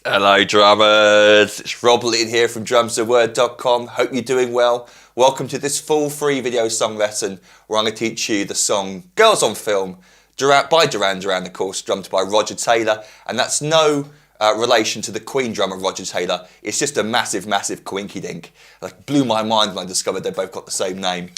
Hello drummers, it's Rob Litton here from drumsaword.com. Hope you're doing well. Welcome to this full free video song lesson where I'm going to teach you the song Girls on Film by Duran Duran, of course, drummed by Roger Taylor, and that's no relation to the Queen drummer Roger Taylor. It's just a massive, massive coinkydink. It blew my mind when I discovered they both got the same name.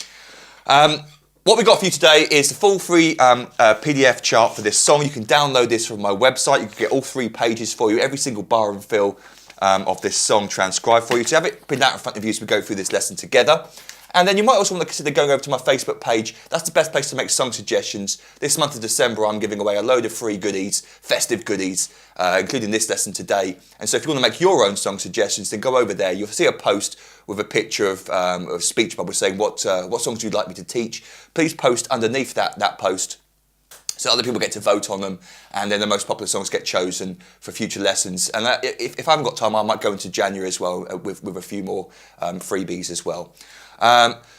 What we got for you today is the full free PDF chart for this song. You can download this from my website. You can get all 3 pages for you, every single bar and fill of this song transcribed for you. So have it printed out in front of you as we go through this lesson together. And then you might also want to consider going over to my Facebook page. That's the best place to make song suggestions. This month of December, I'm giving away a load of free goodies, festive goodies, including this lesson today. And so if you want to make your own song suggestions, then go over there. You'll see a post with a picture of a speech bubble saying what songs you'd like me to teach. Please post underneath that post so other people get to vote on them, and then the most popular songs get chosen for future lessons. And if I haven't got time, I might go into January as well with a few more freebies as well.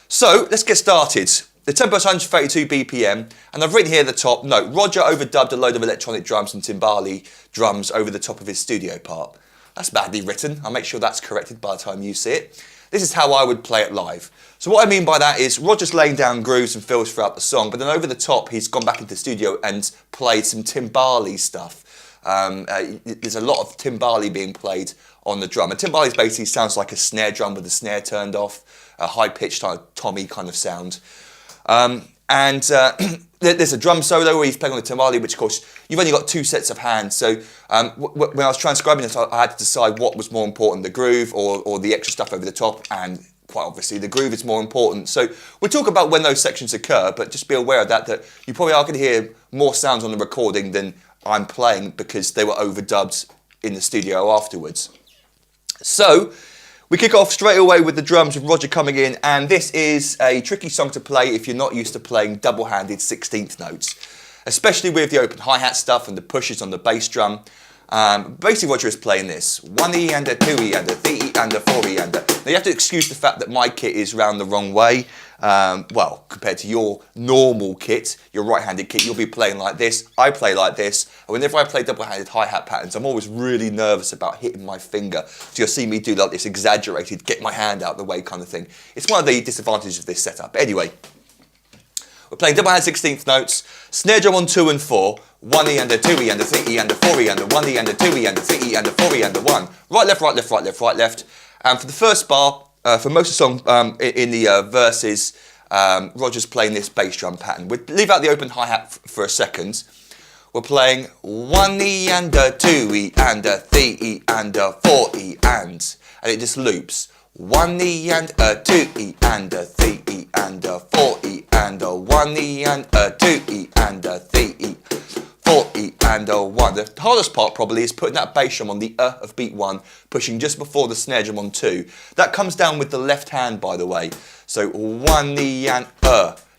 So let's get started. The tempo is 132 BPM, and I've written here at the top, note, Roger overdubbed a load of electronic drums and timbale drums over the top of his studio part. That's badly written. I'll make sure that's corrected by the time you see it. This is how I would play it live. So what I mean by that is Roger's laying down grooves and fills throughout the song, but then over the top he's gone back into the studio and played some timbale stuff. There's a lot of timbale being played on the drum. And timbale basically sounds like a snare drum with the snare turned off, a high-pitched Tommy kind of sound. There's a drum solo where he's playing on the timbale, which of course you've only got 2 sets of hands. So when I was transcribing this, I had to decide what was more important, the groove or the extra stuff over the top, and quite obviously the groove is more important. So we'll talk about when those sections occur, but just be aware of that you probably are going to hear more sounds on the recording than I'm playing because they were overdubbed in the studio afterwards. So we kick off straight away with the drums with Roger coming in, and this is a tricky song to play if you're not used to playing double-handed 16th notes, especially with the open hi-hat stuff and the pushes on the bass drum. Basically Roger is playing this 1E and a 2E and a 3E and a 4E and a... Now you have to excuse the fact that my kit is round the wrong way. Well, compared to your normal kit, your right-handed kit, you'll be playing like this. I play like this. And whenever I play double-handed hi-hat patterns, I'm always really nervous about hitting my finger. So you'll see me do like this exaggerated, get my hand out the way kind of thing. It's one of the disadvantages of this setup. Anyway, we're playing double-handed 16th notes, snare drum on 2 and 4, 1E and a 2E and a 3E and a 4E and a 1E and a 2E and a 3E and a 4E and a 1. Right, left, right, left, right, left, right, left. And for the first bar, for most of the song in the verses, Roger's playing this bass drum pattern. We'll leave out the open hi-hat for a second. We're playing 1E and a 2E and a 3E and a 4E and it just loops. 1E and a 2E and a 3E and a 4E and a 1E and a 2E and a 3E, 4E and a 1. The hardest part probably is putting that bass drum on the of beat 1, pushing just before the snare drum on 2. That comes down with the left hand, by the way. So 1E and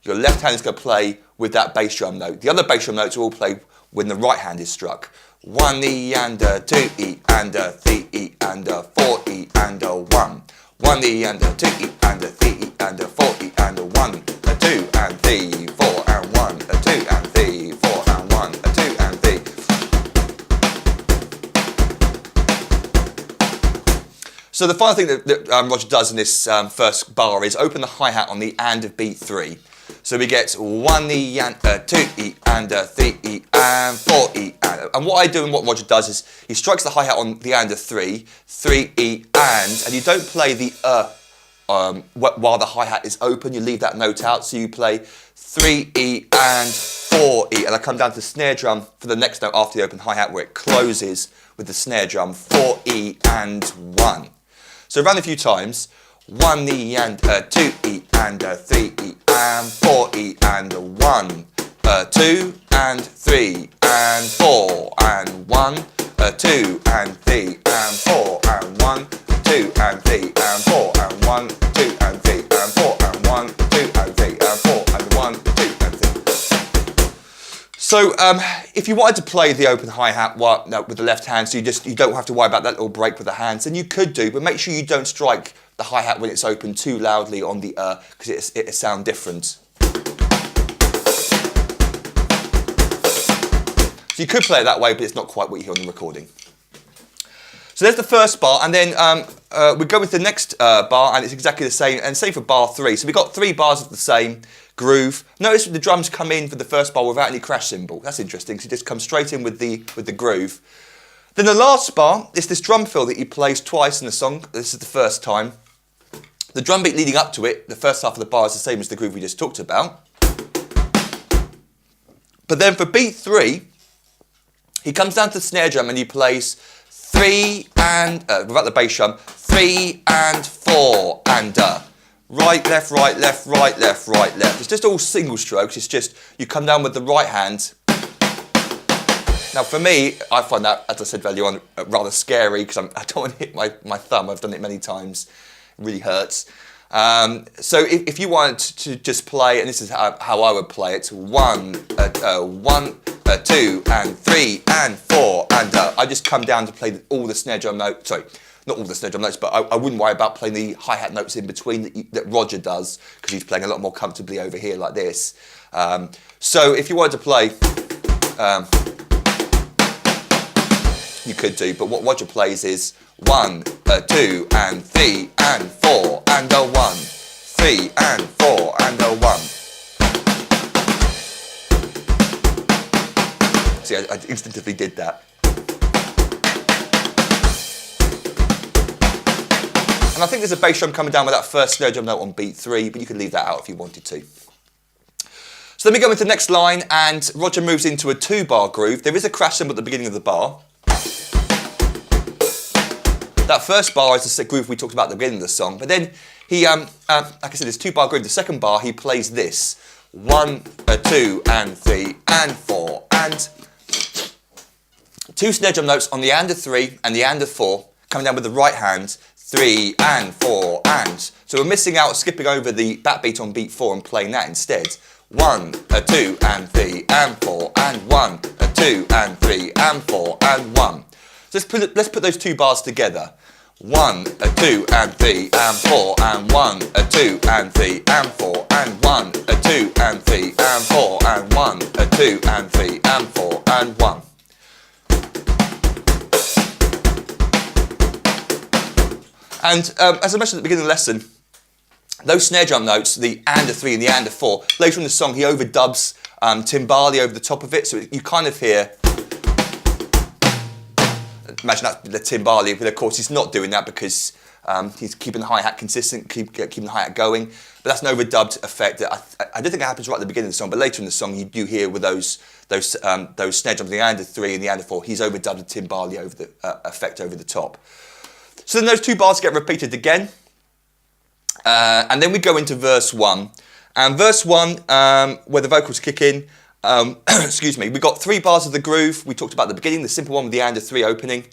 your left hand is going to play with that bass drum note. The other bass drum notes will all play when the right hand is struck. 1E and a 2E and a 3E and a 4E and a 1. 1E and a 2E and a 3E and a 4E and a 1, a 2 and 3, 4 and 1, a 2 and 3, 4 and 1, a 2 and 3. So the final thing that Roger does in this first bar is open the hi-hat on the and of beat 3. So we get 1E and a 2E and a 3E and 4E and what I do and what Roger does is he strikes the hi-hat on the and of 3, 3E and you don't play the while the hi-hat is open, you leave that note out, so you play 3E and 4E, and I come down to the snare drum for the next note after the open hi-hat where it closes with the snare drum, 4E and 1. So run a few times, 1E and a 2E and a 3E and 4E and a 1, a 2 and 3 and 4 and 1, a 2 and 3 and 4 and 1, 2 and 3 and 4 and 1, 2 and 3 and 4 and 1, 2 and 3 and 4 and 1, 2 and 3. So if you wanted to play the open hi-hat with the left hand, so you don't have to worry about that little break with the hands, then you could do, but make sure you don't strike the hi-hat when it's open too loudly on the because it'll sound different. So you could play it that way, but it's not quite what you hear on the recording. So there's the first bar, and then we go with the next bar, and it's exactly the same, and same for bar 3. So we've got 3 bars of the same groove. Notice the drums come in for the first bar without any crash cymbal. That's interesting, so it just comes straight in with the groove. Then the last bar is this drum fill that he plays twice in the song. This is the first time. The drum beat leading up to it, the first half of the bar is the same as the groove we just talked about. But then for beat 3, he comes down to the snare drum and he plays 3 and, without the bass drum, 3 and 4 and right, left, right, left, right, left, right, left. It's just all single strokes. It's just you come down with the right hand. Now for me, I find that, as I said earlier on, rather scary because I don't want to hit my thumb. I've done it many times. It really hurts. So if you want to just play, and this is how I would play it, 1, 2 and 3 and 4 and I just come down to play all the snare drum notes. Sorry, not all the snare drum notes, but I wouldn't worry about playing the hi-hat notes in between that Roger does, because he's playing a lot more comfortably over here like this. So if you wanted to play, you could do, but what Roger plays is 1, 2 and 3 and 4 and 1, 3 and 4 and 1. See, I instinctively did that. And I think there's a bass drum coming down with that first snare drum note on beat 3, but you could leave that out if you wanted to. So then we go into the next line, and Roger moves into a 2-bar groove. There is a crash cymbal at the beginning of the bar. That first bar is the groove we talked about at the beginning of the song, but then he, like I said, it's 2-bar groove. The second bar, he plays this. 1, 2 and 3 and 4 and 2 snare drum notes on the and of 3 and the and of 4, coming down with the right hand, 3 and 4 and. So we're missing out, skipping over the backbeat on beat 4 and playing that instead. 1, 2 and 3 and 4 and 1, 2 and 3 and 4 and 1. So let's put those 2 bars together. 1, 2 and 3 and 4 and 1, 2 and 3 and 4 and 1, 2 and 3 and 4 and 1, 2 and 3 and 4 and 1. And as I mentioned at the beginning of the lesson, those snare drum notes, the and of 3 and the and of 4, later in the song he overdubs Timbale over the top of it, so you kind of hear. Imagine that's the Timbale, but of course he's not doing that because he's keeping the hi-hat consistent, keeping the hi-hat going. But that's an overdubbed effect that I don't think it happens right at the beginning of the song, but later in the song you do hear with those snare drums, the and of 3 and the and of 4, he's overdubbed the Timbale over the effect over the top. So then those 2 bars get repeated again, and then we go into verse 1. And verse 1, where the vocals kick in, excuse me, we got 3 bars of the groove we talked about at the beginning, the simple one with the and of 3 opening,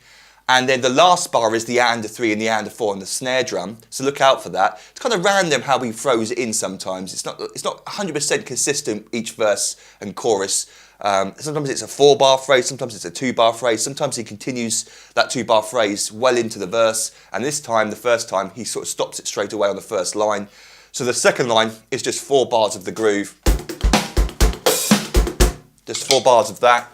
and then the last bar is the and of 3 and the and of 4 on the snare drum, so look out for that. It's kind of random how he throws it in sometimes. It's not 100% consistent each verse and chorus. Sometimes it's a 4-bar phrase, sometimes it's a 2-bar phrase, sometimes he continues that 2-bar phrase well into the verse, and this time, the first time, he sort of stops it straight away on the first line. So the second line is just 4 bars of the groove. Just 4 bars of that.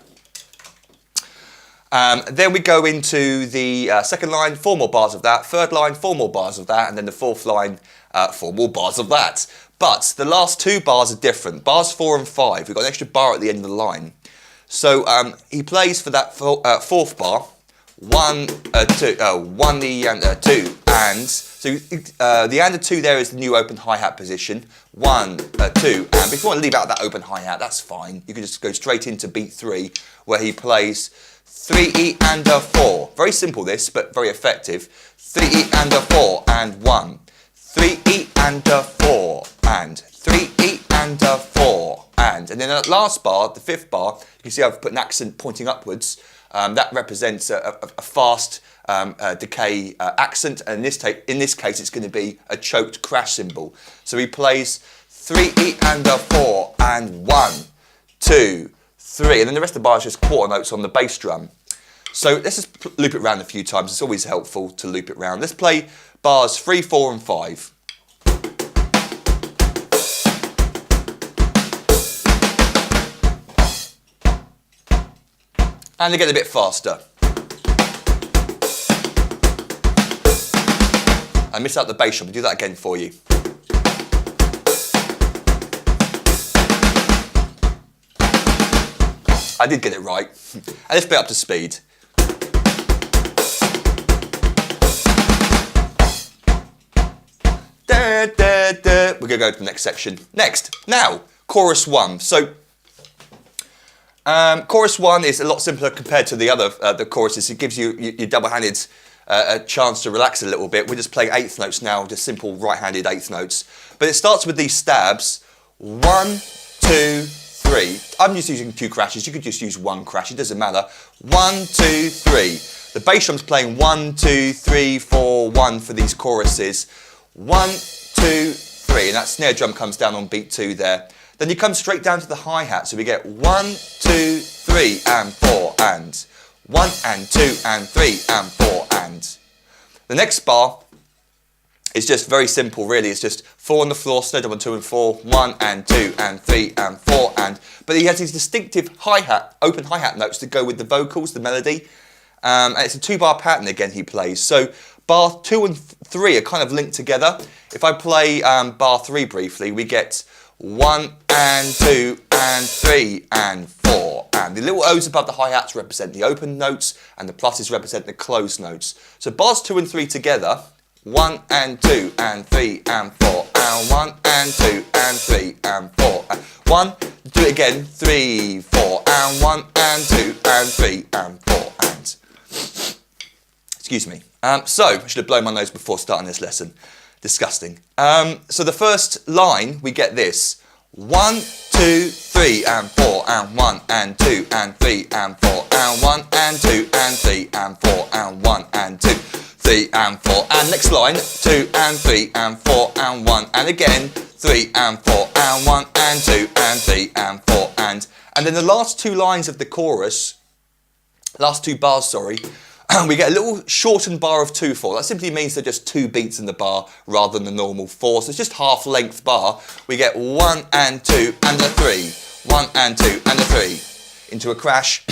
Then we go into the second line, 4 more bars of that. Third line, 4 more bars of that. And then the fourth line, 4 more bars of that. But the last 2 bars are different. Bars 4 and 5, we've got an extra bar at the end of the line. So he plays for that 4th bar, 1, 2, 1, the and 2, and. So the and of 2 there is the new open hi-hat position. 1, 2, and. But if you want to leave out that open hi-hat, that's fine. You can just go straight into beat 3, where he plays 3E and a 4. Very simple this, but very effective. 3E and a 4 and 1. 3E and a 4 and 3E and a 4 and then that last bar, the 5th bar, you can see I've put an accent pointing upwards. That represents a fast decay accent, and in this case it's going to be a choked crash cymbal. So he plays 3E and a 4 and 1, 2, 3, and then the rest of the bar is just quarter notes on the bass drum. So let's just loop it around a few times. It's always helpful to loop it around. Let's play bars 3, 4 and 5. And they get a bit faster. I missed out the bass drum. I'll do that again for you. I did get it right. And let's play up to speed. Da, da, da. We're going to go to the next section. Next. Now, chorus 1. So, chorus 1 is a lot simpler compared to the other the choruses. It gives you your double-handed a chance to relax a little bit. We're just playing eighth notes now, just simple right-handed eighth notes. But it starts with these stabs. 1, 2, 3. I'm just using 2 crashes. You could just use 1 crash. It doesn't matter. 1, 2, 3. The bass drum's playing 1, 2, 3, 4, 1 for these choruses. 1, 2, 3. And that snare drum comes down on beat 2 there. Then you come straight down to the hi-hat. So we get 1, 2, 3, and 4, and 1 and 2 and 3 and 4 and. The next bar is just very simple really. It's just 4 on the floor, snare drum on 2 and 4, 1 and 2 and 3 and 4 and. But he has these distinctive hi-hat, open hi-hat notes to go with the vocals, the melody. And it's a 2-bar pattern again he plays. So bar 2 and 3 are kind of linked together. If I play bar 3 briefly, we get 1 and 2 and 3 and 4 and. The little O's above the hi-hats represent the open notes and the pluses represent the closed notes. So bars 2 and 3 together, 1 and 2 and 3 and 4 and 1 and 2 and 3 and 4 and 1, do it again, 3, 4 and 1 and 2 and 3 and 4 and. Excuse me. So I should have blown my nose before starting this lesson. Disgusting. So the first line, we get this. 1, 2, 3 and 4 and 1 and 2 and 3 and 4 and 1 and 2 and 3 and 4 and 1 and 2, 3 and 4 and next line 2 and 3 and 4 and 1 and again 3 and 4 and 1 and 2 and 3 and 4 and then the last 2 lines of the chorus, last 2 bars, sorry. We get a little shortened bar of 2/4. That simply means they're just 2 beats in the bar rather than the normal 4. So it's just half length bar. We get 1 and 2 and a 3. 1 and 2 and a 3. Into a crash.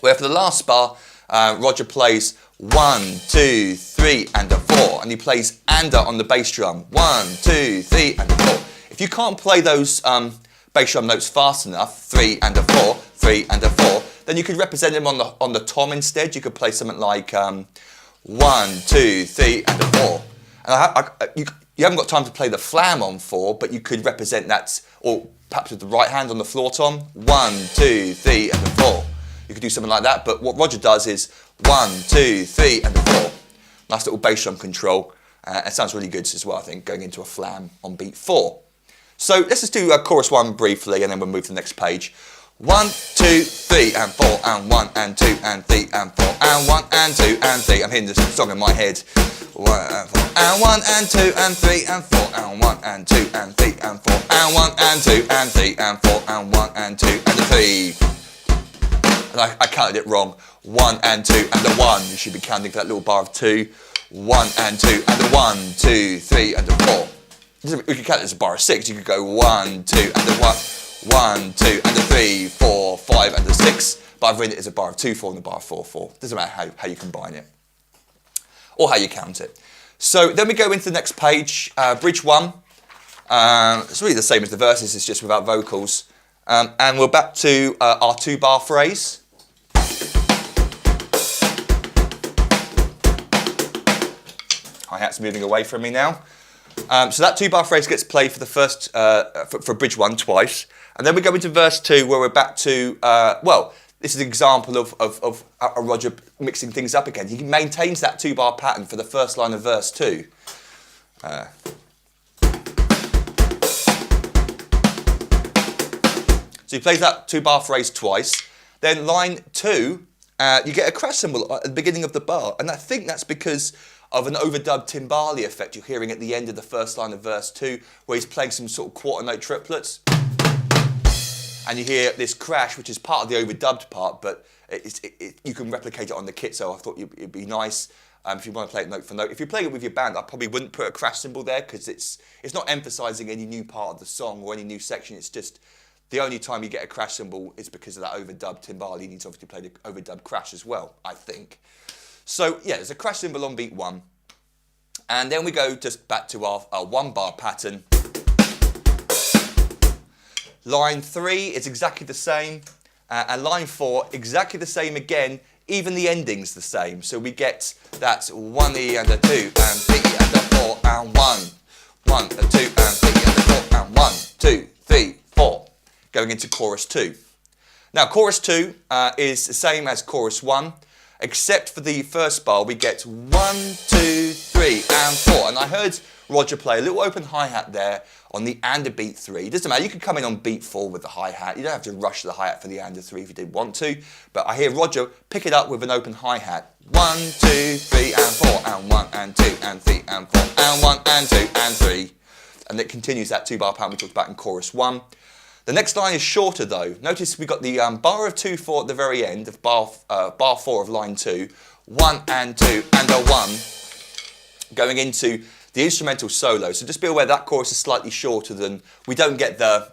Where for the last bar, Roger plays 1, 2, 3 and a 4. And he plays and on the bass drum. 1, 2, 3 and a 4. If you can't play those bass drum notes fast enough, 3 and a 4, 3 and a 4, then you could represent him on the tom instead. You could play something like 1, 2, 3 and a 4. And you haven't got time to play the flam on 4, but you could represent that, or perhaps with the right hand on the floor tom, 1, 2, 3 and a 4. You could do something like that, but what Roger does is 1, 2, 3 and a 4. Nice little bass drum control. It sounds really good as well, I think, going into a flam on beat 4. So let's just do chorus 1 briefly, and then we'll move to the next page. 1, 2, 3 and 4 and 1 and 2 and 3 and 4 and 1 and 2 and 3. I'm hearing this song in my head. 1 and 4 and 1 and 2 and 3 and 4 and 1 and 2 and 3 and 4 and 1 and 2 and 3 and 4 and 1 and 2 and a 3. And I counted it wrong. 1 and 2 and a 1. You should be counting for that little bar of 2. 1 and 2 and a 1, 2, 3 and a 4. We could count it as a bar of 6. You could go 1, 2 and a 1. 1, 2 and a 3, 4, 5 and a 6. But I've written it as a bar of 2, 4 and a bar of 4, 4. Doesn't matter how you combine it. Or how you count it. So then we go into the next page, bridge 1. It's really the same as the verses, it's just without vocals. And we're back to our 2-bar phrase. Hi-hat's moving away from me now. So that 2-bar phrase gets played for the first, for bridge 1 twice. And then we go into verse 2 where we're back to, this is an example of Roger mixing things up again. He maintains that 2-bar pattern for the first line of verse 2. So he plays that 2-bar phrase twice. Then line 2, you get a crash cymbal at the beginning of the bar. And I think that's because of an overdubbed timbale effect you're hearing at the end of the first line of verse 2, where he's playing some sort of quarter note triplets. And you hear this crash, which is part of the overdubbed part, but you can replicate it on the kit, so I thought it'd be nice if you want to play it note for note. If you're playing it with your band, I probably wouldn't put a crash cymbal there, because it's not emphasising any new part of the song or any new section. It's just the only time you get a crash cymbal is because of that overdubbed timbale. You need to obviously play the overdubbed crash as well, I think. So yeah, there's a crash cymbal on beat 1. And then we go just back to our 1 bar pattern. Line 3 is exactly the same, and line 4 exactly the same again, even the ending's the same. So we get that 1E and a 2 and 3 and a 4 and 1. 1, a 2 and 3 and a 4 and 1, 2, 3, 4. Going into chorus 2. Now chorus 2 is the same as chorus 1, except for the first bar we get 1, 2, 3 and 4. And I heard Roger play a little open hi-hat there on the and a beat 3. It doesn't matter, you can come in on beat 4 with the hi-hat. You don't have to rush the hi-hat for the and a 3 if you did want to. But I hear Roger pick it up with an open hi-hat. 1, 2, 3 and 4 and 1 and 2 and 3 and 4 and 1 and 2 and 3. And it continues that 2 bar pattern we talked about in chorus 1. The next line is shorter though. Notice we've got the bar of 2, 4 at the very end of bar 4 of line 2. 1 and 2 and a 1. Going into the instrumental solo. So just be aware that chorus is slightly shorter than, we don't get the,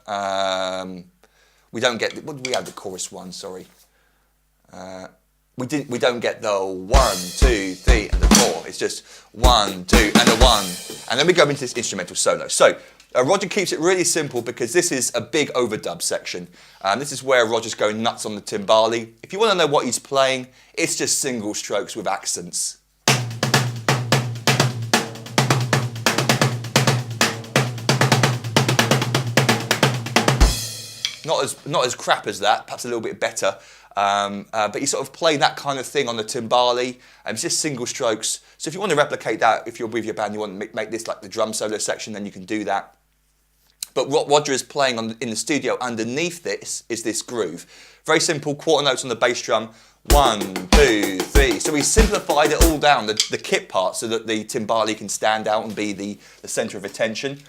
what did we have the chorus 1, sorry. We don't get the 1, 2, 3 and the 4. It's just 1, 2 and a 1. And then we go into this instrumental solo. So Roger keeps it really simple because this is a big overdub section. This is where Roger's going nuts on the timbale. If you want to know what he's playing, it's just single strokes with accents. Not as crap as that, perhaps a little bit better. But he's sort of playing that kind of thing on the timbale, and it's just single strokes. So if you want to replicate that, if you're with your band, you want to make this like the drum solo section, then you can do that. But what Roger is playing in the studio underneath this is this groove. Very simple, quarter notes on the bass drum. 1, 2, 3. So we simplified it all down, the kit part, so that the timbale can stand out and be the centre of attention.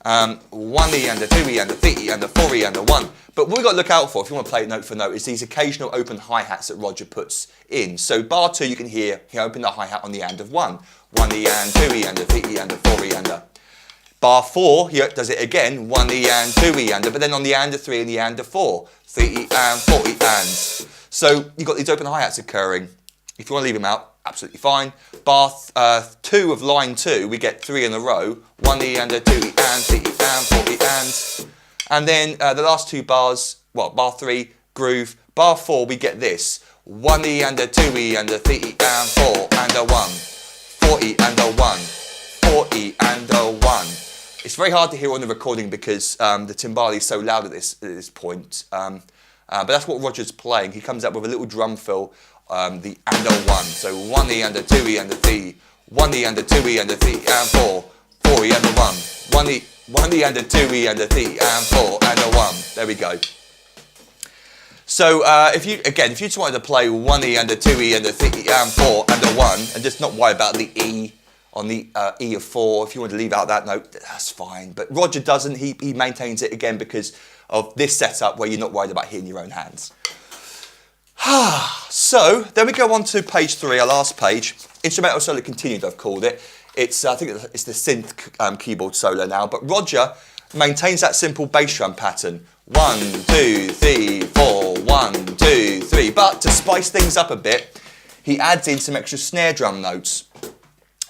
1E and a 2E and a 3E and a 4E and a 1. But what we've got to look out for, if you want to play it note for note, is these occasional open hi-hats that Roger puts in. So bar 2 you can hear he opened the hi-hat on the and of 1. 1E and 2E and a 3E and a 4E and a. Bar 4, he does it again, 1E and 2E and a, but then on the and of 3 and the and of 4. 3E and 4E ands. So you've got these open hi-hats occurring. If you want to leave them out, absolutely fine. Bar 2 of line 2, we get 3 in a row. 1E and a 2E and 3E and 4E ands. And then the last 2 bars, well, bar 3, groove. Bar 4, we get this. 1E and a 2E and a 3E and 4 and a 1. 4E and a 1. 4E and a 1. It's very hard to hear on the recording because the timbale is so loud at this point. But that's what Roger's playing. He comes up with a little drum fill. The and a 1, so 1E and a 2E and a 3, 1E and a 2E and a 3 and 4, 4E and a 1, 1E and a 2E and a 3 and 4 and a 1. There we go. So if you just wanted to play 1E and a 2E and a 3 and 4 and a 1, and just not worry about the E on the E of 4, if you want to leave out that note, that's fine. But Roger doesn't. He maintains it again because of this setup where you're not worried about hitting your own hands. So then we go on to page 3, our last page. Instrumental solo continued, I've called it. I think it's the synth keyboard solo now, but Roger maintains that simple bass drum pattern. 1, 2, 3, 4, 1, 2, 3. But to spice things up a bit, he adds in some extra snare drum notes.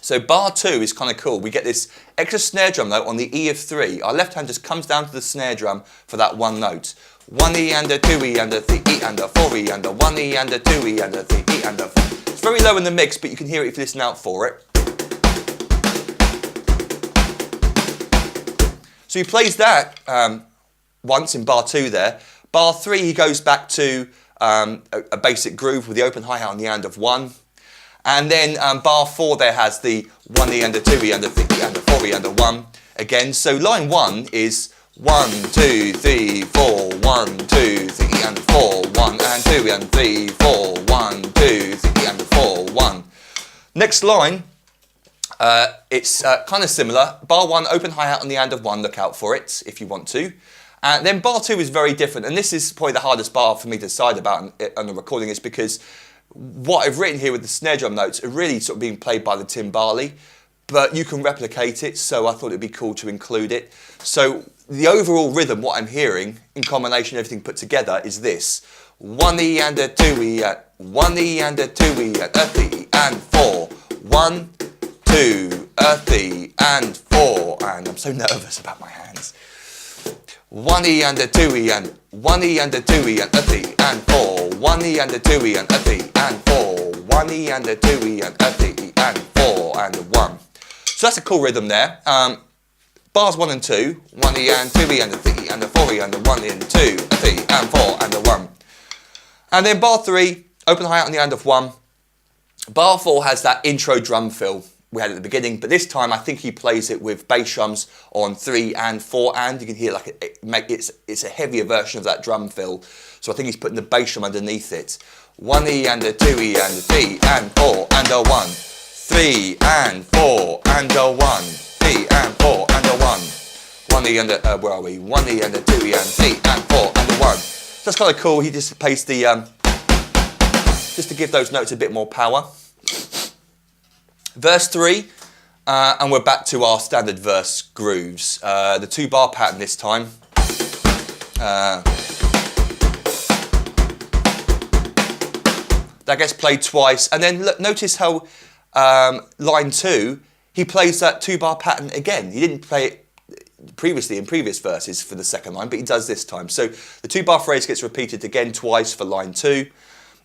So bar 2 is kind of cool. We get this extra snare drum note on the E of 3. Our left hand just comes down to the snare drum for that one note. 1E and a 2E and a 3E and a 4E and a 1E and a 2E and a 3E and a 4. It's very low in the mix, but you can hear it if you listen out for it. So he plays that once in bar 2 there. Bar 3 he goes back to a basic groove with the open hi-hat on the and of 1. And then bar 4 there has the 1E and a 2E and a 3E and a 4E and a 1 again. So line 1 is 1, 2, 3, 4, 1, 2, 3 and 4, 1 and 2 and 3, 4, 1, 2, 3 and 4, 1. Next line, it's kind of similar. Bar 1, open hi-hat on the and of 1, look out for it if you want to. And then bar 2 is very different, and this is probably the hardest bar for me to decide about on the recording, is because what I've written here with the snare drum notes are really sort of being played by the timbale, but you can replicate it, so I thought it'd be cool to include it. So the overall rhythm, what I'm hearing, in combination everything put together, is this. 1E and a 2E, 1E and a 2E and a 3 and 4. 1, 2, 2, a 3 and 4, and I'm so nervous about my hands. 1E and a 2E and 1E and a 2E and a 3 and 4, 1E and a 2E and a 3 and 4, 1E and a 2E and a 3 and 4 and a 1. So that's a cool rhythm there. Bars 1 and 2, 1E and 2E and a 3 and a 4E and a 1 and 2, a 3 and 4 and a 1. And then bar 3, open hi-hat on the end of 1. Bar 4 has that intro drum fill we had at the beginning, but this time I think he plays it with bass drums on 3 and 4 and. You can hear like it's a heavier version of that drum fill. So I think he's putting the bass drum underneath it. 1E and a 2E and a 3 and 4 and a 1. 3 and 4 and a 1. 3 and 4 and a 1. 1E and a, where are we? 1E and a 2E and 3 and 4 and a 1. So that's kind of cool. He just plays the, just to give those notes a bit more power. Verse 3, and we're back to our standard verse grooves. The 2-bar pattern this time. That gets played twice, and then look, notice how line 2, he plays that 2-bar pattern again. He didn't play it previously in previous verses for the second line, but he does this time. So the 2-bar phrase gets repeated again twice for line 2.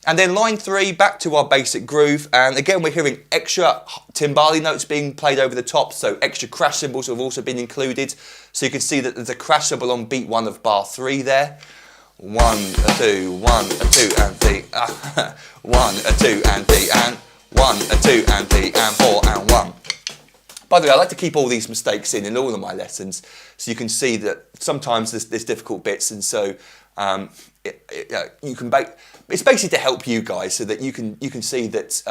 And then line 3, back to our basic groove, and again we're hearing extra timbale notes being played over the top, so extra crash cymbals have also been included. So you can see that there's a crash cymbal on beat 1 of bar 3 there. 1, a 2, 1, a 2 and 3, 1, a 2 and 3, and 1, a 2 and 3 and 4 and 1. By the way, I like to keep all these mistakes in all of my lessons, so you can see that sometimes there's difficult bits, and so you can it's basically to help you guys so that you can see that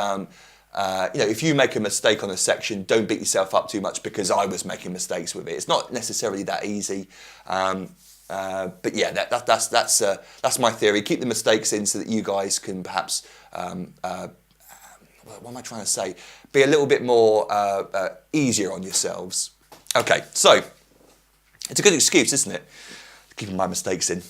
if you make a mistake on a section, don't beat yourself up too much because I was making mistakes with it. It's not necessarily that easy, but yeah, that's my theory. Keep the mistakes in so that you guys can perhaps what am I trying to say? Be a little bit more easier on yourselves. Okay, so it's a good excuse, isn't it? Keeping my mistakes in.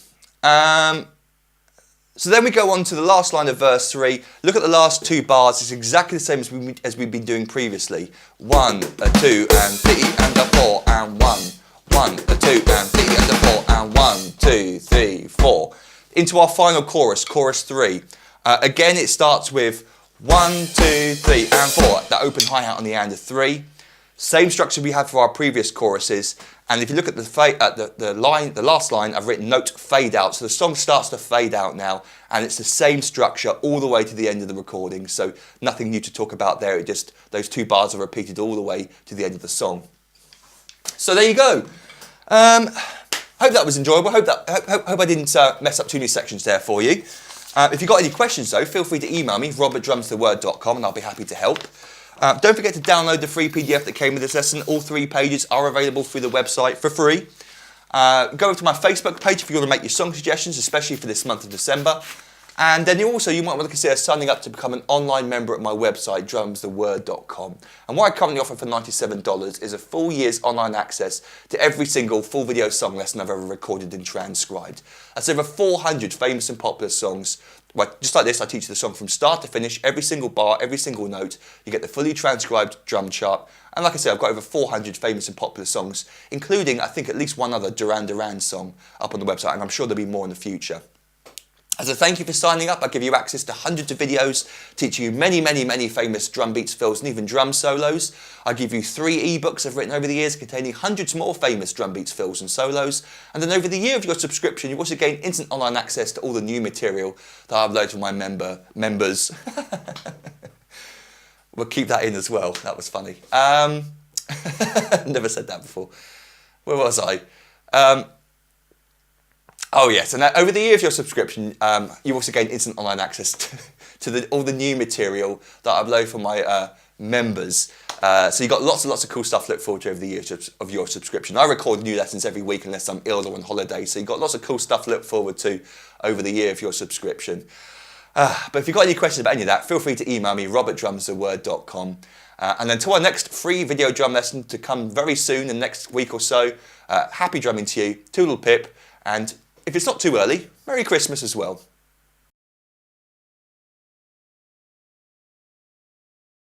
So then we go on to the last line of verse 3. Look at the last 2 bars. It's exactly the same as we've been doing previously. 1, a 2 and 3 and a 4 and 1. 1, a 2 and 3 and a 4 and 1, 2, 3, 4. Into our final chorus, chorus 3. Again, it starts with 1, 2, 3 and 4. That open hi-hat on the end of 3. Same structure we had for our previous choruses. And if you look at the last line, I've written note fade out. So the song starts to fade out now, and it's the same structure all the way to the end of the recording. So nothing new to talk about there. It just, those 2 bars are repeated all the way to the end of the song. So there you go. Hope that was enjoyable. Hope I didn't mess up too many sections there for you. If you've got any questions though, feel free to email me, robertdrumstheword.com, and I'll be happy to help. Don't forget to download the free PDF that came with this lesson. All 3 pages are available through the website for free. Go over to my Facebook page if you want to make your song suggestions, especially for this month of December. And then you might want to consider signing up to become an online member at my website, drumstheword.com. And what I currently offer for $97 is a full year's online access to every single full video song lesson I've ever recorded and transcribed. That's over 400 famous and popular songs. Well, just like this, I teach you the song from start to finish, every single bar, every single note. You get the fully transcribed drum chart. And like I said, I've got over 400 famous and popular songs, including, I think, at least one other Duran Duran song up on the website, and I'm sure there'll be more in the future. As a thank you for signing up, I give you access to hundreds of videos teaching you many, many, many famous drum beats, fills and even drum solos. I give you 3 ebooks I've written over the years containing hundreds more famous drum beats, fills and solos. And then over the year of your subscription, you also gain instant online access to all the new material that I upload to my members. We'll keep that in as well. That was funny. Never said that before. Where was I? Oh yes, and over the year of your subscription, you also gain instant online access to all the new material that I upload for my members. So you've got lots and lots of cool stuff to look forward to over the years of your subscription. I record new lessons every week unless I'm ill or on holiday, so you've got lots of cool stuff to look forward to over the year of your subscription. But if you've got any questions about any of that, feel free to email me, robertdrumstheword.com. And until our next free video drum lesson to come very soon, in the next week or so, happy drumming to you, toodle pip, and if it's not too early, Merry Christmas as well.